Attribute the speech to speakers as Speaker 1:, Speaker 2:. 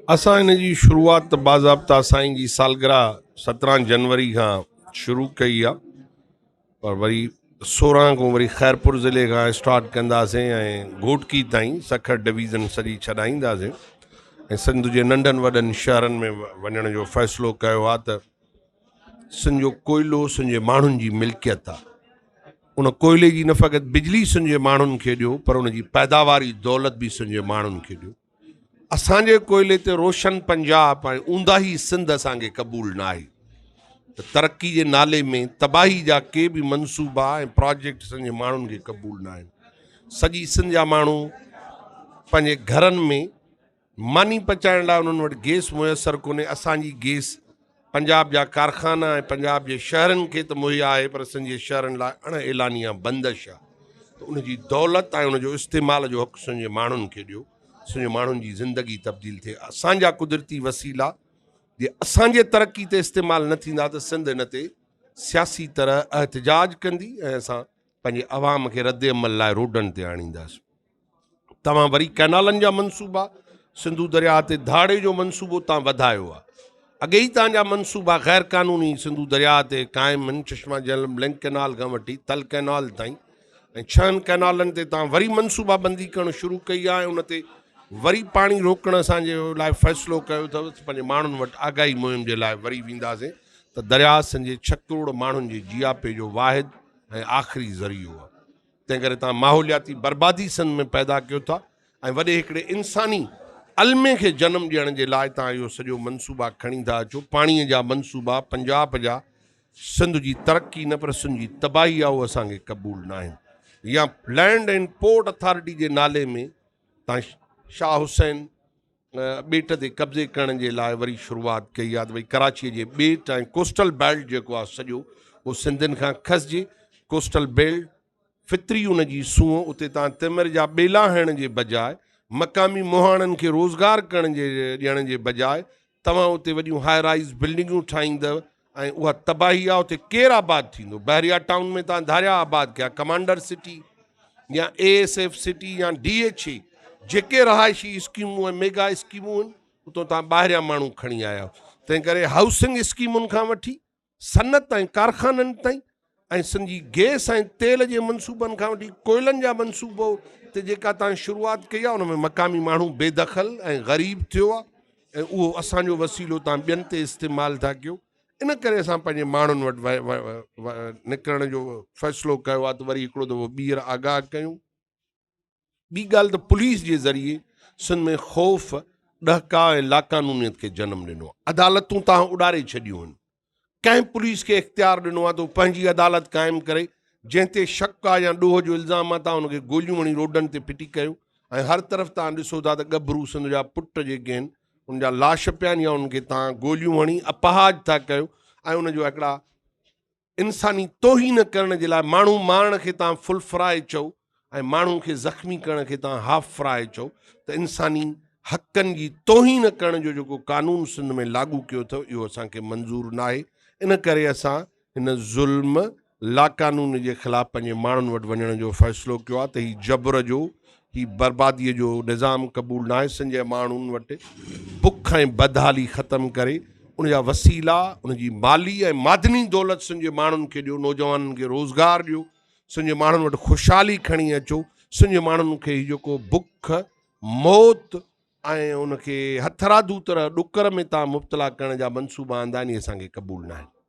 Speaker 1: असां इन जी शुरूआत बाज़ाब्ता साईं जी सालगिरह 17 जनवरी खां शुरू कई आहे, पर वरी 16 को वरी ख़ैरपुर ज़िले खां स्टार्ट कंदासीं ऐं घोटकी ताईं सखर डिवीज़न सॼी छॾाईंदासीं ऐं सिंध जे नंढनि वॾनि शहरनि में वञण जो फ़ैसिलो कयो आहे त सिंध जो कोयलो सिंध जे माण्हुनि जी मिल्कियत आहे। उन कोयले जी न फ़क़ति बिजली सिंध जे माण्हुनि खे ॾियो, पर उन जी पैदावारी दौलत बि सिंध जे माण्हुनि खे ॾियो। असांजे कोयले ते रोशन पंजाब ऐं ऊंदाही सिंध असांखे क़बूल न आहे। त तरक़ी जे नाले में तबाही जा के बि मनसूबा ऐं प्रोजेक्ट सिंध जे माण्हुनि खे क़बूल न आहिनि। सॼी सिंध जा माण्हू पंहिंजे घरनि में मानी पचाइण लाइ उन्हनि वटि गैस मुयसरु कोन्हे। असांजी गैस पंजाब जा कारखाना ऐं पंजाब जे शहरनि खे त मुहैया आहे, पर सिंध जे शहरनि लाइ अण एलानिया बंदिश आहे। त उनजी दौलत ऐं उनजो इस्तेमाल जो हक़ सिंध जे माण्हुनि खे ॾियो। सिंध जे माण्हुनि जी ज़िंदगी तब्दील थिए। असांजा कुदरती वसीला जे असांजे तरक़ी ते इस्तेमालु न थींदा त सिंध इन ते सियासी तरह एहतजाज कंदी ऐं असां पंहिंजे अवाम खे रद्द अमल लाइ रोडनि ते आणींदासीं। तव्हां वरी कैनालनि जा मनसूबा, सिंधू दरिया ते धाड़े जो मनसूबो तव्हां वधायो आहे। अॻे ई तव्हांजा मनसूबा ग़ैर क़ानूनी सिंधू दरिया ते क़ाइमु आहिनि, चश्मा जलम लिंक कैनाल खां वठी तल कैनाल ताईं, ऐं 6 कैनालनि ते तव्हां वरी मनसूबाबंदी करणु शुरू कई आहे। उन ते वरी पाणी रोकण असांजे लाइ फ़ैसिलो कयो अथव। पंहिंजे माण्हुनि वटि आगाही मुहिम जे लाइ वरी वेंदासीं त दरिया सिंध जे 6 करोड़ माण्हुनि जे जियापे जो वाहिद ऐं आख़िरी ज़रियो आहे। तंहिं करे तव्हां माहौलियाती बर्बादी सिंध में पैदा कयो था ऐं वॾे हिकिड़े इंसानी अलमे खे जनमु ॾियण जे लाइ तव्हां इहो सॼो मनसूबा खणी था अचो। पाणीअ जा मनसूबा पंजाब जा सिंध जी तरक़ी न पर सिंध जी तबाही आहे, उहो असांखे क़बूल न आहिनि। या लैंड एंड पोर्ट अथॉरिटी जे नाले में तव्हां शाह हुसैन ॿेट ते कब्ज़े करण जे लाइ वरी शुरूआति कई आहे त भई कराचीअ जे ॿेट ऐं कोस्टल बेल्ट जेको आहे सॼो उहो सिंधियुनि खां खसिजे। कोस्टल बेल्ट फितरी उन जी सूंहं, उते तव्हां तिमिर जा ॿेला हणण जे बजाए मक़ामी मुहाणनि खे रोज़गार करण जे ॾियण जे बजाए तव्हां उते वॾियूं हाई राइज़ बिल्डिंगूं ठाहींदव ऐं उहा तबाही आहे। उते केरु आबाद थींदो? बहरिया टाउन में तव्हां धारिया आबाद कया, कमांडर सिटी या ASF सिटी या DHA जेके रहाइशी स्कीमूं ऐं मेगा स्कीमूं आहिनि, उतां तव्हां ॿाहिरियां माण्हू खणी आया। तंहिं करे हाउसिंग स्कीमुनि खां वठी सनत ऐं कारखाननि ताईं ऐं सिंधी गैस ऐं तेल जे मनसूबनि खां वठी कोयलनि जा मनसूबो ते जेका तव्हां शुरूआति कई आहे, उन में मक़ामी माण्हू बेदख़ल ऐं ग़रीब थियो आहे ऐं उहो असांजो वसीलो तव्हां ॿियनि ते इस्तेमालु था कयो। इन करे असां पंहिंजे माण्हुनि वटि निकिरण जो फ़ैसिलो कयो आहे त वरी हिकिड़ो दफ़ो ॿीहर आगाह कयूं। ॿी ॻाल्हि त पुलिस जे ज़रिए सिंध में ख़ौफ़, ॾहका ऐं लाक़ानूनियत खे जनमु ॾिनो आहे। अदालतूं तव्हां उॾारे छॾियूं आहिनि। कंहिं पुलिस खे इख़्तियार ॾिनो आहे त पंहिंजी अदालत क़ाइमु करे, जंहिं ते शक आहे या ॾोह जो इल्ज़ाम आहे, तव्हां हुनखे गोलियूं हणी रोडनि ते फिटी कयो। ऐं हर तरफ़ तव्हां ॾिसो था त गभरू सिंध जा पुट जेके आहिनि उनजा लाश पिया आहिनि या उनखे तव्हां गोलियूं हणी अपहाज था कयो ऐं उनजो हिकिड़ा इंसानी तौहीन करण जे लाइ माण्हू मारण खे तव्हां फुल फ्राए चओ ऐं माण्हू खे ज़ख़्मी करण खे तव्हां हाफ फ्राए चओ, त इंसानी हक़नि जी तौहीन करण जो जेको कानून सिंध में लागू कयो अथव इहो असांखे मंज़ूर न आहे। इन करे असां हिन ज़ुल्म लाक़ानून जे ख़िलाफ़ु पंहिंजे माण्हुनि वटि वञण जो फ़ैसिलो कयो आहे त हीउ जबर जो, हीउ बर्बादीअ जो निज़ाम क़बूल न आहे। सिंध जे माण्हुनि वटि बुख ऐं बदहाली ख़तमु करे उनजा वसीला, उनजी माली ऐं मादनी दौलत सिंध जे माण्हुनि खे ॾियो। नौजवाननि खे रोज़गार ॾियो। सिंध जे माण्हुनि वटि ख़ुशहाली खणी अचो। सिंध जे माण्हुनि खे हीउ जेको बुख, मौत ऐं उनखे हथरादू तरह ॾुकर में तव्हां मुब्तला करण जा मनसूबा आंदा आहिनि, असांखे क़बूल न आहिनि।